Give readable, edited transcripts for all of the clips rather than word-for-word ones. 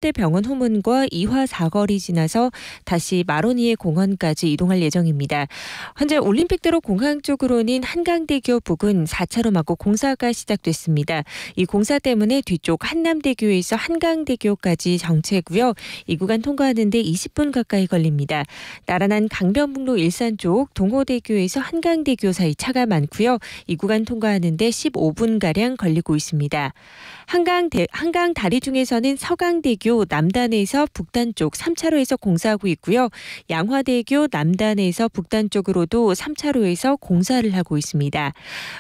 서울대병원 후문과 이화 사거리 지나서 다시 마로니에 공원까지 이동할 예정입니다. 현재 올림픽대로 공항 쪽으로는 한강대교 부근 4차로 막고 공사가 시작됐습니다. 이 공사 때문에 뒤쪽 한남대교에서 한강대교까지 정체고요. 이 구간 통과하는 데 20분 가까이 걸립니다. 나란한 강변북로 일산 쪽 동호대교에서 한강대교 사이 차가 많고요. 이 구간 통과하는 데 15분가량 걸리고 있습니다. 한강 다리 중에서는 서강대교 남단에서 북단 쪽 3차로에서 공사하고 있고요. 양화대교 남단에서 북단 쪽으로도 3차로에서 공사를 하고 있습니다.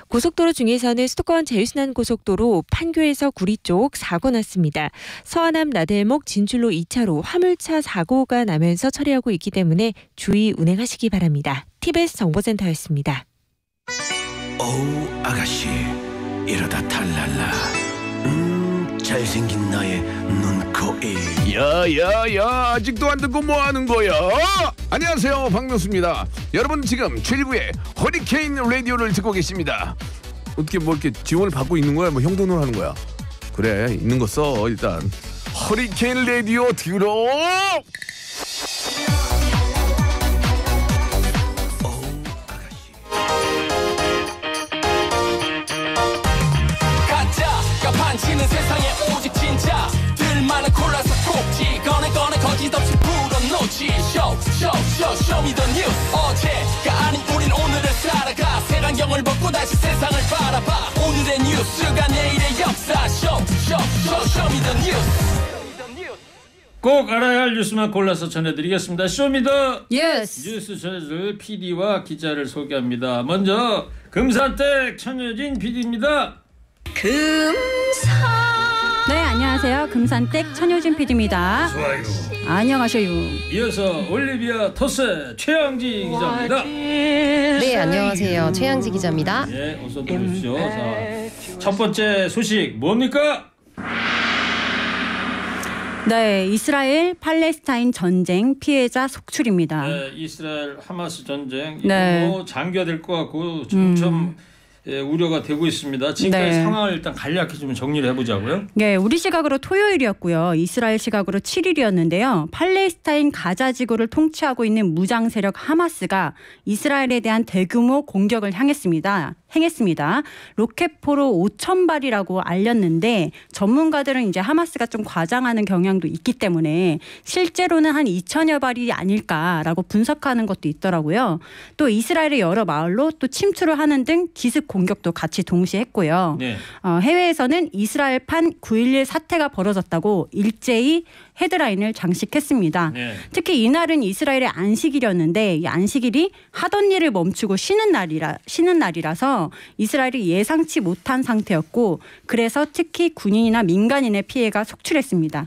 고속도로 중에서는 수도권 제일순환고속도로 판교에서 구리 쪽 사고 났습니다. 서하남 나들목 진출로 2차로 화물차 사고가 나면서 처리하고 있기 때문에 주의 운행하시기 바랍니다. TBS 정보센터였습니다. 어우 아가씨 이러다 탈랄라. 잘생긴 나의 눈, 코, 입. 야야야 아직도 안 듣고 뭐하는 거야? 안녕하세요 박명수입니다. 여러분 지금 최일구의 허리케인 라디오를 듣고 계십니다. 어떻게 뭐 이렇게 지원을 받고 있는 거야? 뭐 형 돈으로 하는 거야? 그래 있는 거 써 일단. 허리케인 라디오 들어. 반치는 세상에 오직 진짜들만을 골라서 꼭 꺼내 거짓없이 풀어놓지 show me the news. 어제가 아닌 우린 오늘을 살아가 색안경을 벗고 다시 세상을 바라봐. 오늘의 뉴스가 내일의 역사 show me the news. 꼭 알아야 할 뉴스만 골라서 전해드리겠습니다. 쇼미더 예스. 뉴스 전해줄 PD와 기자를 소개합니다. 먼저 금산댁 천여진 PD입니다. 네, 안녕하세요. 금산댁 천효진 PD입니다. 좋아요. 안녕하세요. 이어서 올리비아 토스 최양지 기자입니다. 네, 안녕하세요. 최양지 기자입니다. 예, 어서 들어오십시오. 자, 첫 번째 소식 뭡니까? 네, 이스라엘 팔레스타인 전쟁 피해자 속출입니다. 네, 이스라엘 하마스 전쟁 네. 이거 뭐 장기화될 것 같고 점점 우려가 되고 있습니다. 지금까지 네. 상황을 일단 간략히 좀 정리를 해보자고요. 네, 우리 시각으로 토요일이었고요. 이스라엘 시각으로 7일이었는데요. 팔레스타인 가자 지구를 통치하고 있는 무장 세력 하마스가 이스라엘에 대한 대규모 공격을 행했습니다. 로켓포로 5,000발이라고 알렸는데 전문가들은 이제 하마스가 좀 과장하는 경향도 있기 때문에 실제로는 한 2,000여 발이 아닐까라고 분석하는 것도 있더라고요. 또 이스라엘의 여러 마을로 또 침투를 하는 등 기습 공격도 같이 동시에 했고요. 네. 해외에서는 이스라엘판 9.11 사태가 벌어졌다고 일제히 헤드라인을 장식했습니다. 네. 특히 이날은 이스라엘의 안식일이었는데 이 안식일이 하던 일을 멈추고 쉬는 날이라서 이스라엘이 예상치 못한 상태였고 그래서 특히 군인이나 민간인의 피해가 속출했습니다.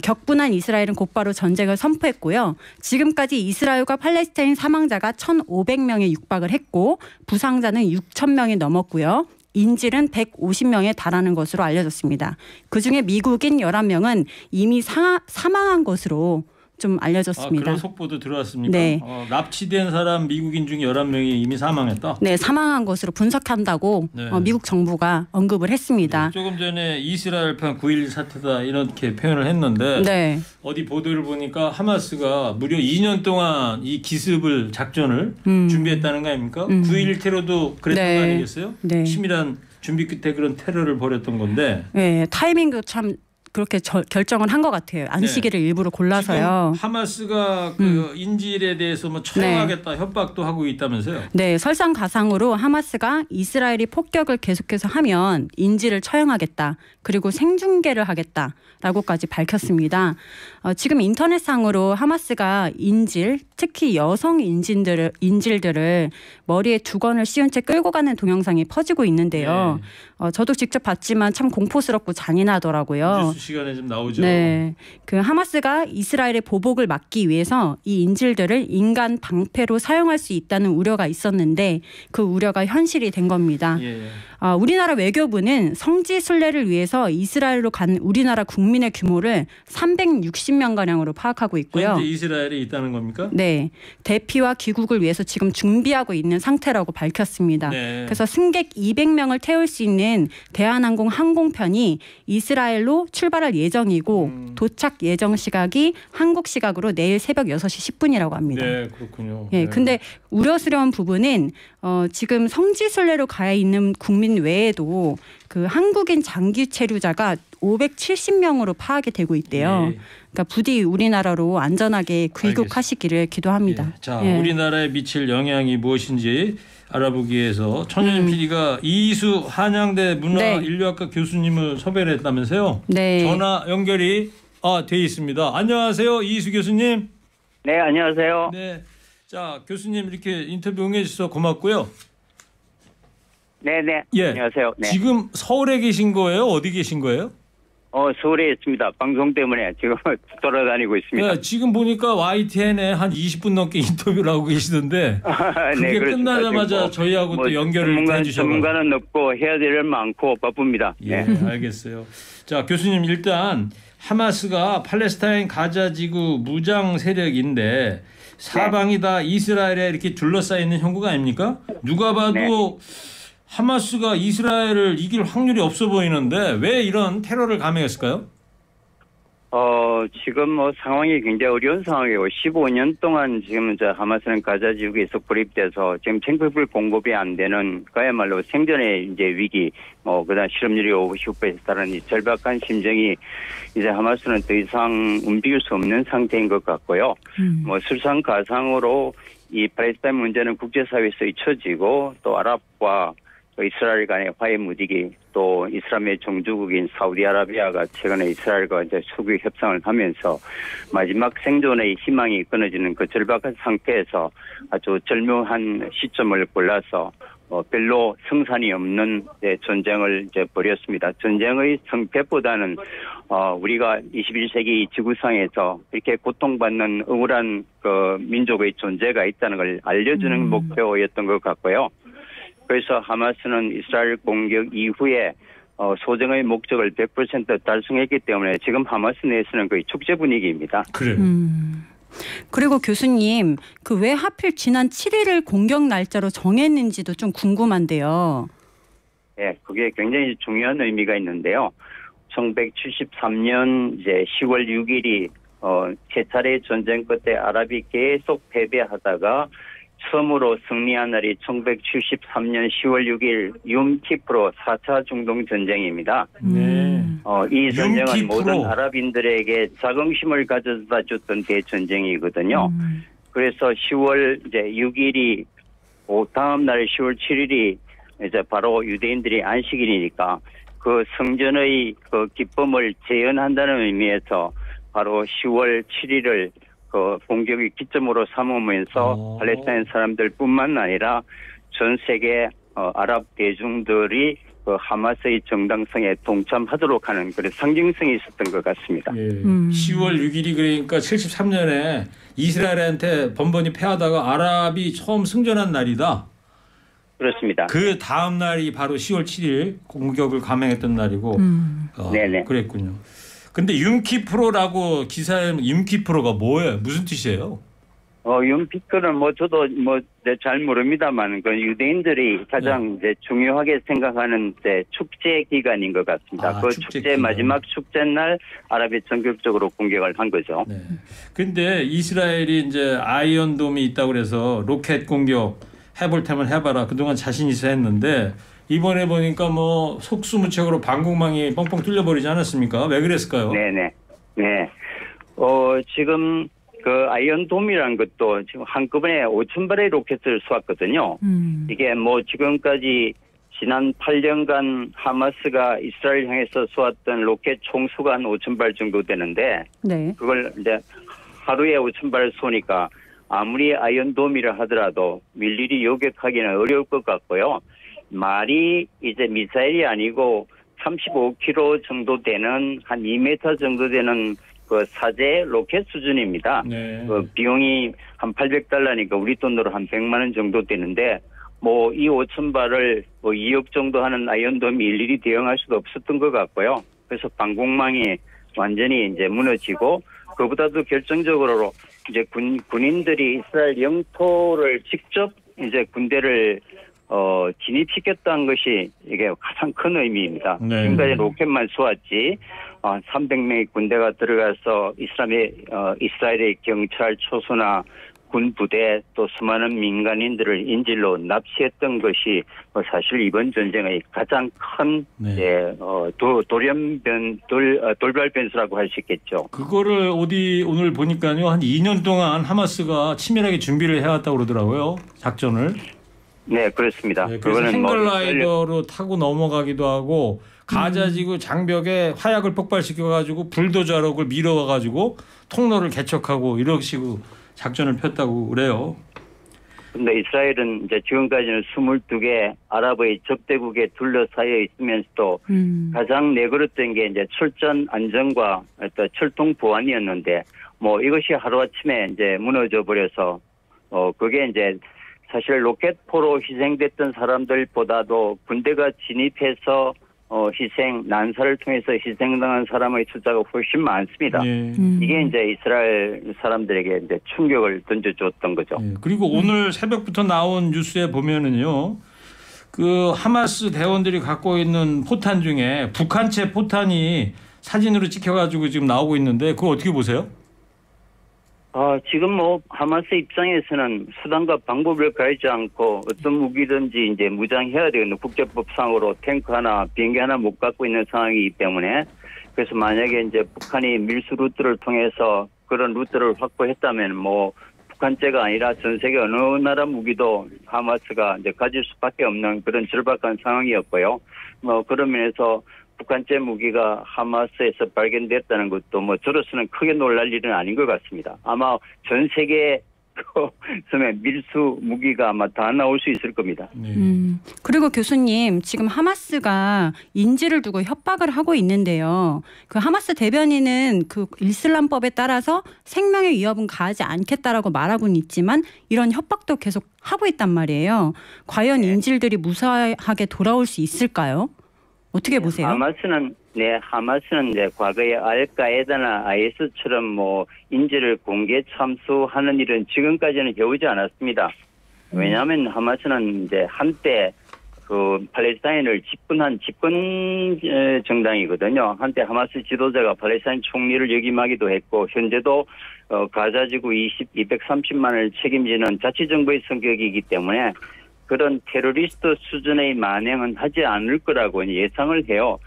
격분한 이스라엘은 곧바로 전쟁을 선포했고요. 지금까지 이스라엘과 팔레스타인 사망자가 1,500명에 육박을 했고 부상자는 6,000명이 넘었고요. 인질은 150명에 달하는 것으로 알려졌습니다. 그중에 미국인 11명은 이미 사망한 것으로 좀 알려졌습니다. 그런 속보도 들어왔습니까? 네. 납치된 사람 미국인 중 11명이 이미 사망했다? 네, 사망한 것으로 분석한다고 네. 미국 정부가 언급을 했습니다. 네, 조금 전에 이스라엘판 9.11 사태다 이렇게 표현을 했는데 네. 어디 보도를 보니까 하마스가 무려 2년 동안 이 기습을 작전을 준비했다는 거 아닙니까? 9.11 테러도 그랬던 네. 거 아니겠어요? 네. 치밀한 준비 끝에 그런 테러를 벌였던 건데 네, 타이밍도 참 그렇게 결정을 한 것 같아요. 안식일을 일부러 골라서요. 지금 하마스가 그 인질에 대해서 뭐 처형하겠다 협박도 하고 있다면서요? 네, 설상가상으로 하마스가 이스라엘이 폭격을 계속해서 하면 인질을 처형하겠다. 그리고 생중계를 하겠다라고까지 밝혔습니다. 지금 인터넷상으로 하마스가 인질, 특히 여성 인질들을 머리에 두건을 씌운 채 끌고 가는 동영상이 퍼지고 있는데요. 저도 직접 봤지만 참 공포스럽고 잔인하더라고요. 뉴스 시간에 좀 나오죠. 네, 그 하마스가 이스라엘의 보복을 막기 위해서 이 인질들을 인간 방패로 사용할 수 있다는 우려가 있었는데 그 우려가 현실이 된 겁니다. 우리나라 외교부는 성지 순례를 위해서 이스라엘로 간 우리나라 국민의 규모를 360명가량으로 파악하고 있고요. 현재 이스라엘에 있다는 겁니까? 네. 대피와 귀국을 위해서 지금 준비하고 있는 상태라고 밝혔습니다. 네. 그래서 승객 200명을 태울 수 있는 대한항공 항공편이 이스라엘로 출발할 예정이고 도착 예정 시각이 한국 시각으로 내일 새벽 6시 10분이라고 합니다. 네, 그렇군요. 예, 근데 우려스러운 부분은 지금 성지 순례로 가 있는 국민 외에도 그 한국인 장기 체류자가 570명으로 파악이 되고 있대요. 예. 그러니까 부디 우리나라로 안전하게 귀국하시기를 기도합니다. 예. 자, 예. 우리나라에 미칠 영향이 무엇인지 알아보기 위해서 천연인 PD가 이희수 한양대 문화인류학과 교수님을 섭외를 했다면서요? 네. 전화 연결이 돼 있습니다. 안녕하세요, 이희수 교수님. 네, 안녕하세요. 네. 자, 교수님 이렇게 인터뷰 응해 주셔서 고맙고요. 네네. 예. 안녕하세요. 네. 지금 서울에 계신 거예요? 어디 계신 거예요? 서울에 있습니다. 방송 때문에 지금 돌아다니고 있습니다. 네, 지금 보니까 YTN에 한 20분 넘게 인터뷰를 하고 계시던데 그게 네, 끝나자마자 저희하고 또 연결을 해주셔서 전문가는 없고 해야 될 일 많고 바쁩니다. 예, 네. 알겠어요. 자, 교수님 일단 하마스가 팔레스타인 가자 지구 무장 세력인데 사방이 다 이스라엘에 이렇게 둘러싸여 있는 형국가 아닙니까? 누가 봐도 하마스가 이스라엘을 이길 확률이 없어 보이는데 왜 이런 테러를 감행했을까요? 지금 뭐 상황이 굉장히 어려운 상황이고 15년 동안 지금 하마스는 가자 지구에서 고립돼서 지금 생필품 공급이 안 되는 그야말로 생존의 이제 위기, 그다음 실업률이 50%에 달하는 절박한 심정이 이제 하마스는 더 이상 움직일 수 없는 상태인 것 같고요. 설상가상으로 이 팔레스타인 문제는 국제사회에서 잊혀지고 또 아랍과 이스라엘 간의 화해 무디기 또 이슬람의 종주국인 사우디아라비아가 최근에 이스라엘과 이제 수교 협상을 하면서 마지막 생존의 희망이 끊어지는 그 절박한 상태에서 아주 절묘한 시점을 골라서 별로 성산이 없는 전쟁을 이제 벌였습니다. 전쟁의 성패보다는 우리가 21세기 지구상에서 이렇게 고통받는 억울한 그 민족의 존재가 있다는 걸 알려주는 목표였던 것 같고요. 그래서 하마스는 이스라엘 공격 이후에 소정의 목적을 100% 달성했기 때문에 지금 하마스 내에서는 거의 축제 분위기입니다. 그래요. 그리고 교수님, 그 왜 하필 지난 7일을 공격 날짜로 정했는지도 좀 궁금한데요. 네, 그게 굉장히 중요한 의미가 있는데요. 1973년 이제 10월 6일이 세 차례 전쟁 끝에 아랍이 계속 패배하다가 처음으로 승리한 날이 1973년 10월 6일 윰키프로 4차 중동 전쟁입니다. 이 전쟁은 모든 아랍인들에게 자긍심을 가져다 줬던 대전쟁이거든요. 그래서 10월 이제 6일이 다음 날 10월 7일이 이제 바로 유대인들이 안식일이니까 그 성전의 그 기쁨을 재현한다는 의미에서 바로 10월 7일을 그 공격의 기점으로 삼으면서 팔레스타인 사람들뿐만 아니라 전 세계 아랍 대중들이 그 하마스의 정당성에 동참하도록 하는 그런 상징성이 있었던 것 같습니다. 예. 10월 6일이 그러니까 73년에 이스라엘한테 번번이 패하다가 아랍이 처음 승전한 날이다. 그렇습니다. 그 다음 날이 바로 10월 7일 공격을 감행했던 날이고. 네네. 그랬군요. 근데 윰키프로라고 기사에 윰키프로가 뭐예요? 무슨 뜻이에요? 윰키프로는 저도 잘 모릅니다만 그 유대인들이 가장 이제 중요하게 생각하는 축제 기간인 것 같습니다. 그 축제 마지막 축제 날 아랍이 전격적으로 공격을 한 거죠. 네. 근데 이스라엘이 이제 아이언돔이 있다고 그래서 로켓 공격 해볼 테면 해봐라. 그동안 자신 있어 했는데 이번에 보니까 속수무책으로 방공망이 뻥뻥 뚫려버리지 않았습니까? 왜 그랬을까요? 네네. 네. 지금 그 아이언돔이라는 것도 지금 한꺼번에 5,000발의 로켓을 쏘았거든요. 이게 지금까지 지난 8년간 하마스가 이스라엘 향해서 쏘았던 로켓 총수가 한 5,000발 정도 되는데 그걸 이제 하루에 5,000발 쏘니까 아무리 아이언돔이라 하더라도 일일이 요격하기는 어려울 것 같고요. 말이 이제 미사일이 아니고 35km 정도 되는 한 2m 정도 되는 그 사제 로켓 수준입니다. 그 비용이 한 $800니까 우리 돈으로 한 100만 원 정도 되는데 뭐 이 5천 발을 뭐 2억 정도 하는 아이언돔이 일일이 대응할 수도 없었던 것 같고요. 그래서 방공망이 완전히 이제 무너지고 그보다도 결정적으로 이제 군인들이 이스라엘 영토를 직접 이제 군대를 진입시켰다는 것이 이게 가장 큰 의미입니다. 네. 지금까지 로켓만 쏘았지 300명의 군대가 들어가서 이스라엘의 경찰 초소나 군 부대 또 수많은 민간인들을 인질로 납치했던 것이 사실 이번 전쟁의 가장 큰 돌발 변수라고 할 수 있겠죠. 그거를 오늘 보니까요. 한 2년 동안 하마스가 치밀하게 준비를 해왔다고 그러더라고요. 작전을. 네, 그렇습니다. 네, 그래서 행글라이더로 타고 넘어가기도 하고 가자지구 장벽에 화약을 폭발시켜가지고 불도저로 그걸 밀어와가지고 통로를 개척하고 이런 식으로 작전을 폈다고 그래요. 근데 이스라엘은 이제 지금까지는 22개 아랍의 적대국에 둘러싸여 있으면서도 가장 내걸었던 게 이제 철전 안전과 또 철통 보안이었는데 뭐 이것이 하루아침에 이제 무너져 버려서 그게 이제 사실 로켓포로 희생됐던 사람들보다도 군대가 진입해서 난사를 통해서 희생당한 사람의 숫자가 훨씬 많습니다. 네. 이게 이제 이스라엘 사람들에게 이제 충격을 던져줬던 거죠. 네. 그리고 오늘 새벽부터 나온 뉴스에 보면은요, 그 하마스 대원들이 갖고 있는 포탄 중에 북한체 포탄이 사진으로 찍혀가지고 지금 나오고 있는데 그거 어떻게 보세요? 지금 뭐 하마스 입장에서는 수단과 방법을 가리지 않고 어떤 무기든지 이제 무장해야 되는 국제법상으로 탱크 하나, 비행기 하나 못 갖고 있는 상황이기 때문에 그래서 만약에 이제 북한이 밀수 루트를 통해서 그런 루트를 확보했다면 뭐 북한제가 아니라 전 세계 어느 나라 무기도 하마스가 이제 가질 수밖에 없는 그런 절박한 상황이었고요. 뭐 그런 면에서 북한제 무기가 하마스에서 발견됐다는 것도 뭐 저로서는 크게 놀랄 일은 아닌 것 같습니다. 아마 전 세계 밀수 무기가 아마 다 나올 수 있을 겁니다. 그리고 교수님 지금 하마스가 인질을 두고 협박을 하고 있는데요. 그 하마스 대변인은 그 이슬람법에 따라서 생명의 위협은 가하지 않겠다라고 말하고는 있지만 이런 협박도 계속 하고 있단 말이에요. 과연 인질들이 무사하게 돌아올 수 있을까요? 어떻게 보세요? 하마스는 이제 과거에 알카에다나 IS처럼 뭐 인질을 공개 참수하는 일은 지금까지는 해오지 않았습니다. 왜냐하면 하마스는 이제 한때 그 팔레스타인을 집권한 집권 정당이거든요. 한때 하마스 지도자가 팔레스타인 총리를 역임하기도 했고 현재도 가자지구 230만을 책임지는 자치정부의 성격이기 때문에 그런 테러리스트 수준의 만행은 하지 않을 거라고 예상을 해요.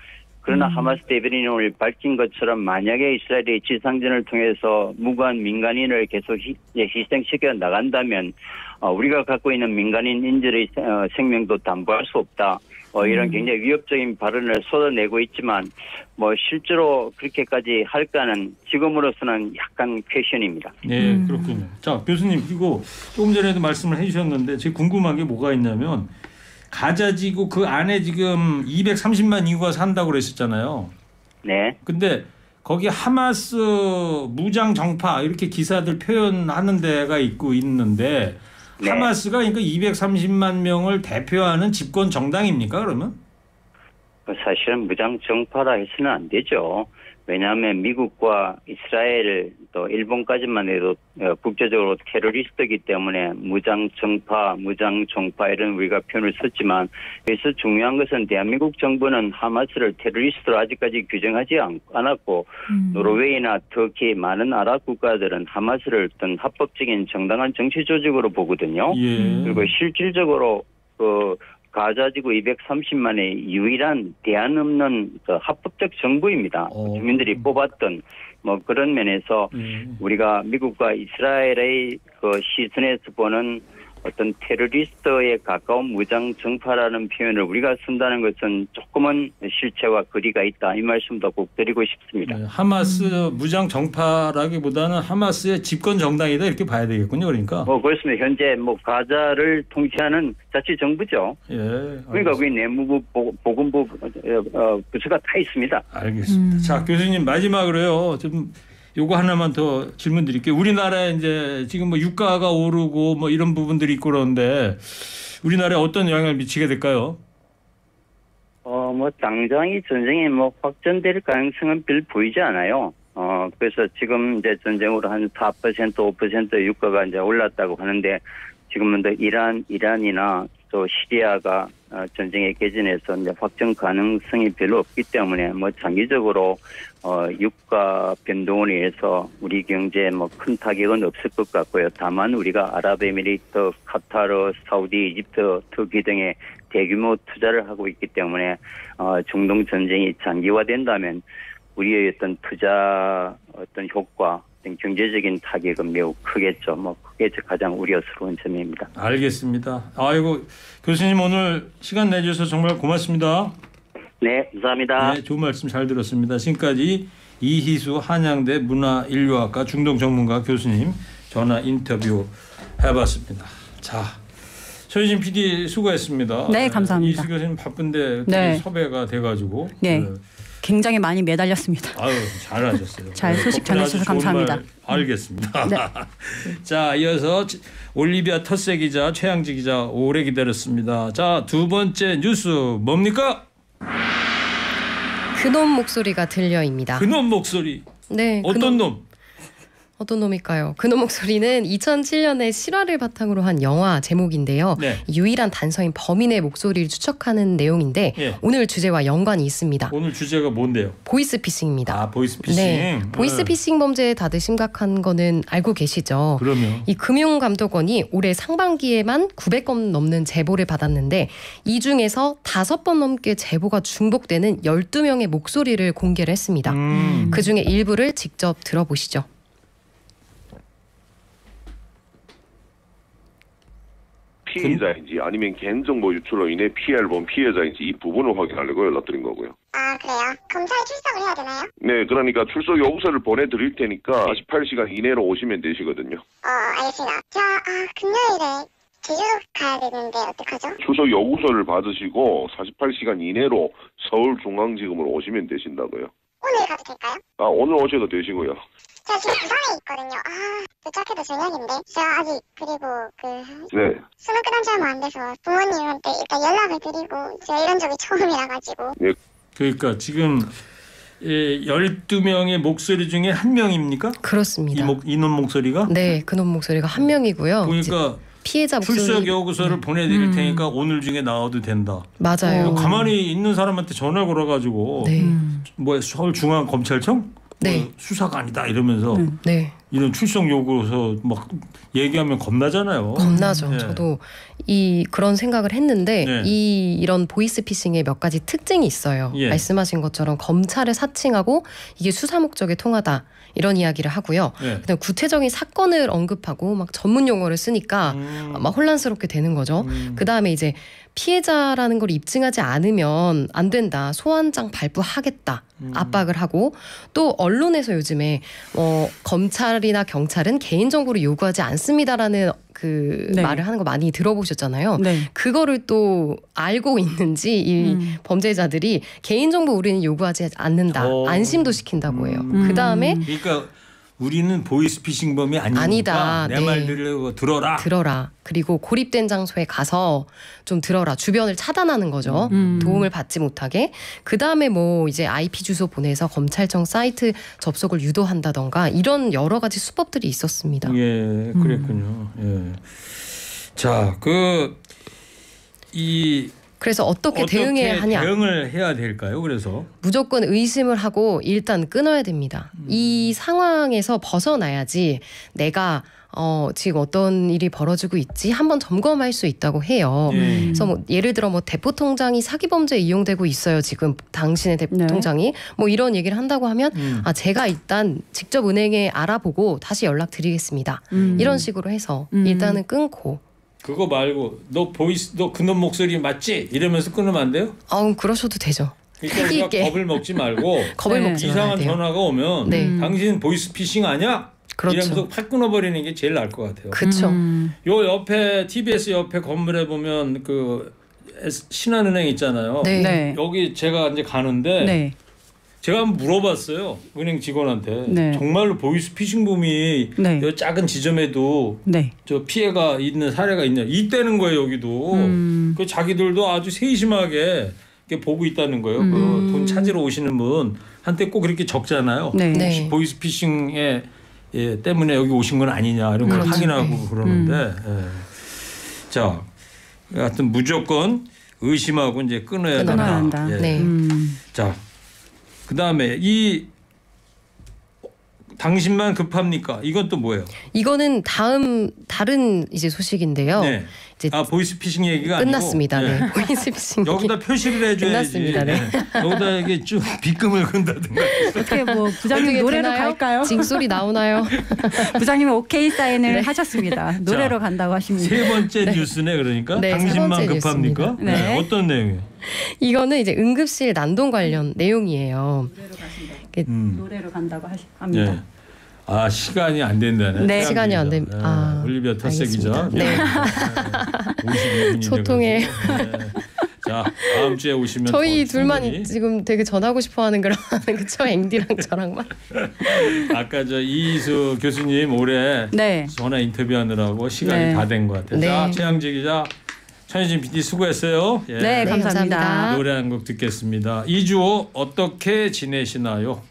그러나 하마스 대변인이 오늘 밝힌 것처럼 만약에 이스라엘이 지상전을 통해서 무고한 민간인을 계속 희생시켜 나간다면 우리가 갖고 있는 민간인 인질의 생명도 담보할 수 없다. 이런 굉장히 위협적인 발언을 쏟아내고 있지만 뭐 실제로 그렇게까지 할까는 지금으로서는 약간 퀘션입니다. 네, 그렇군요. 자, 교수님 그리고 조금 전에도 말씀을 해주셨는데 제가 궁금한 게 뭐가 있냐면 가자지구 그 안에 지금 230만 인구가 산다고 그랬었잖아요. 네. 근데 거기 하마스 무장 정파 이렇게 기사들 표현하는 데가 있는데 네. 하마스가 그러니까 230만 명을 대표하는 집권 정당입니까 그러면? 사실은 무장 정파라 해서는 안 되죠. 왜냐하면 미국과 이스라엘 또 일본까지만 해도 국제적으로 테러리스트이기 때문에 무장 정파, 무장 종파 이런 우리가 표현을 썼지만 그래서 중요한 것은 대한민국 정부는 하마스를 테러리스트로 아직까지 규정하지 않았고 노르웨이나 터키 많은 아랍 국가들은 하마스를 어떤 합법적인 정당한 정치 조직으로 보거든요. 그리고 실질적으로 가자지구 230만의 유일한 대안 없는 합법적 정부입니다. 주민들이 뽑았던 뭐 그런 면에서 우리가 미국과 이스라엘의 그 시선에서 보는 어떤 테러리스트에 가까운 무장 정파라는 표현을 우리가 쓴다는 것은 조금은 실체와 거리가 있다. 이 말씀도 꼭 드리고 싶습니다. 네, 하마스 무장 정파라기보다는 하마스의 집권 정당이다 이렇게 봐야 되겠군요. 그러니까. 그렇습니다. 현재 뭐 가자를 통치하는 자치정부죠. 예. 그러니까 우리 내무부, 보건부 부처가 다 있습니다. 알겠습니다. 자, 교수님 마지막으로요. 좀 요거 하나만 더 질문 드릴게요. 우리나라에 이제 지금 뭐 유가가 오르고 뭐 이런 부분들이 있고 그런데 우리나라에 어떤 영향을 미치게 될까요? 뭐 당장 이 전쟁이 뭐 확전될 가능성은 별 보이지 않아요. 그래서 지금 이제 전쟁으로 한 4%, 5% 유가가 이제 올랐다고 하는데 지금은 더 이란이나 또 시리아가 전쟁에 개진해서 이제 확정 가능성이 별로 없기 때문에 뭐 장기적으로 유가 변동으로 인해서 우리 경제에 뭐 큰 타격은 없을 것 같고요. 다만 우리가 아랍에미리트, 카타르, 사우디, 이집트, 터키 등에 대규모 투자를 하고 있기 때문에 중동 전쟁이 장기화된다면 우리의 어떤 투자 어떤 효과, 경제적인 타격은 매우 크겠죠. 뭐 그게 가장 우려스러운 점입니다. 알겠습니다. 아이고 교수님 오늘 시간 내주셔서 정말 고맙습니다. 네, 감사합니다. 네, 좋은 말씀 잘 들었습니다. 지금까지 이희수 한양대 문화인류학과 중동 전문가 교수님 전화 인터뷰 해봤습니다. 자, 최유진 PD 수고했습니다. 네, 감사합니다. 이희수 교수님 바쁜데 네. 섭외가 돼가지고. 네. 굉장히 많이 매달렸습니다. 아유 잘하셨어요. 잘 소식 전해주셔서 감사합니다. 알겠습니다. 네. 자 이어서 올리비아 텃세 기자 최양지 기자 오래 기다렸습니다. 자 두 번째 뉴스 뭡니까? 그놈 목소리가 들려입니다. 그놈 목소리. 네. 어떤 놈? 어떤 놈일까요? 그놈 목소리는 2007년에 실화를 바탕으로 한 영화 제목인데요. 네. 유일한 단서인 범인의 목소리를 추적하는 내용인데 예. 오늘 주제와 연관이 있습니다. 오늘 주제가 뭔데요? 보이스피싱입니다. 아 보이스피싱. 네. 보이스피싱 범죄 다들 심각한 거는 알고 계시죠? 그러면 이 금융감독원이 올해 상반기에만 900건 넘는 제보를 받았는데 이 중에서 5번 넘게 제보가 중복되는 12명의 목소리를 공개를 했습니다. 그중에 일부를 직접 들어보시죠. 피의자인지 아니면 개인정보 유출로 인해 피해를 본 피해자인지 이 부분을 확인하려고 연락드린 거고요. 아, 그래요? 검찰 출석을 해야 되나요? 네, 그러니까 출석 요구서를 보내드릴 테니까 48시간 이내로 오시면 되시거든요. 알겠습니다. 저 금요일에 제주도 가야 되는데 어떡하죠? 출석 요구서를 받으시고 48시간 이내로 서울중앙지검으로 오시면 되신다고요. 오늘 가도 될까요? 오늘 오셔도 되시고요. 제가 지금 부산에 있거든요. 도착해도 저녁인데 제가 아직 그리고 네. 수능 끝난 지 얼마 안 돼서 부모님한테 일단 연락을 드리고 제가 이런 적이 처음이라 가지고. 네. 그러니까 지금 12명의 목소리 중에 한 명입니까? 그렇습니다. 이놈 목소리가? 네, 그놈 목소리가 한 명이고요. 그러니까 피해자 목소리 출석 요구서를 보내드릴 테니까 오늘 중에 나와도 된다. 맞아요. 가만히 있는 사람한테 전화 걸어가지고 뭐 서울중앙검찰청 네. 뭐 수사관이다 이러면서 네. 이런 출석 요구서 막 얘기하면 겁나잖아요. 겁나죠. 네. 저도 그런 생각을 했는데 네. 이런 보이스피싱의 몇 가지 특징이 있어요. 예. 말씀하신 것처럼 검찰을 사칭하고 이게 수사 목적에 통하다. 이런 이야기를 하고요. 네. 그다음 구체적인 사건을 언급하고 막 전문 용어를 쓰니까 막 혼란스럽게 되는 거죠. 그다음에 이제 피해자라는 걸 입증하지 않으면 안 된다. 소환장 발부하겠다. 압박을 하고 또 언론에서 요즘에 검찰이나 경찰은 개인정보를 요구하지 않습니다라는 네. 말을 하는 거 많이 들어보셨잖아요. 네. 그거를 또 알고 있는지 이 범죄자들이 개인정보 우리는 요구하지 않는다. 안심도 시킨다고 해요. 그다음에 그러니까 우리는 보이스피싱범이 아니다. 내 네. 말들을 들어라. 그리고 고립된 장소에 가서 좀 들어라. 주변을 차단하는 거죠. 도움을 받지 못하게. 그다음에 뭐 이제 IP 주소 보내서 검찰청 사이트 접속을 유도한다던가 이런 여러 가지 수법들이 있었습니다. 예, 그랬군요. 예. 자, 그래서 어떻게 대응해야 하냐. 대응을 해야 될까요? 그래서 무조건 의심을 하고 일단 끊어야 됩니다. 이 상황에서 벗어나야지 내가 지금 어떤 일이 벌어지고 있지 한번 점검할 수 있다고 해요. 그래서 뭐 예를 들어 뭐 대포 통장이 사기 범죄에 이용되고 있어요. 지금 당신의 대포 통장이 뭐 이런 얘기를 한다고 하면 제가 일단 직접 은행에 알아보고 다시 연락드리겠습니다. 이런 식으로 해서 일단은 끊고. 그거 말고 너 그놈 목소리 맞지? 이러면서 끊으면 안 돼요? 그러셔도 되죠. 그러니까 우리가 겁을 먹지 말고 겁을 먹지 말아야 이상한 돼요. 전화가 오면 당신 보이스피싱 아니야? 그렇죠. 이러면서 확 끊어버리는 게 제일 나을 것 같아요. 그렇죠. 요 옆에 TBS 옆에 건물에 보면 신한은행 있잖아요. 네. 여기 제가 이제 가는데 제가 한번 물어봤어요. 은행 직원한테. 네. 정말로 보이스피싱범이 네. 여 작은 지점에도 네. 저 피해가 있는 사례가 있냐. 있다는 거예요 여기도. 그 자기들도 아주 세심하게 이렇게 보고 있다는 거예요. 그 돈 찾으러 오시는 분 한테 꼭 그렇게 적잖아요. 네. 네. 보이스피싱에 때문에 여기 오신 건 아니냐 이런 걸 그렇죠. 확인하고 그러는데. 예. 자, 하여튼 무조건 의심하고 이제 끊어야 된다. 예. 네. 자, 그 다음에 이 당신만 급합니까? 이건 또 뭐예요? 이거는 다른 이제 소식인데요. 네. 이제 보이스피싱 얘기가 끝났습니다. 아니고. 네. 보이스피싱 여기다 표시를 해줘야지. 끝났습니다. 네. 여기다 이게 쭉 빗금을 건다든가. 어떻게 뭐 부장님 어떻게 노래로 되나요? 갈까요? 징소리 나오나요? 부장님이 오케이 사인을 네. 하셨습니다. 노래로 간다고 하십니다. 세 번째 뉴스네 그러니까. 네, 세 당신만 번째 급합니까? 뉴스입니다. 네. 어떤 내용이에요? 이거는 이제 응급실 난동 관련 내용이에요. 노래로 간다고 합니다. 예. 아 시간이 안 된다네. 네. 시간이 안 됩니다. 아, 올리비아 터세 기자. 알겠습니다. 네. 52분이 소통해. 자 다음 주에 오시면 저희 더 둘만 충분히. 지금 되게 전하고 싶어하는 그런 그쵸 앵디랑 저랑만. 아까 저 이희수 교수님 올해 네. 전화 인터뷰하느라고 시간이 네. 다 된 것 같아요. 네. 자 최양재 기자, 천혜진 PD 수고했어요. 예. 네, 감사합니다. 감사합니다. 노래 한 곡 듣겠습니다. 2주 어떻게 지내시나요?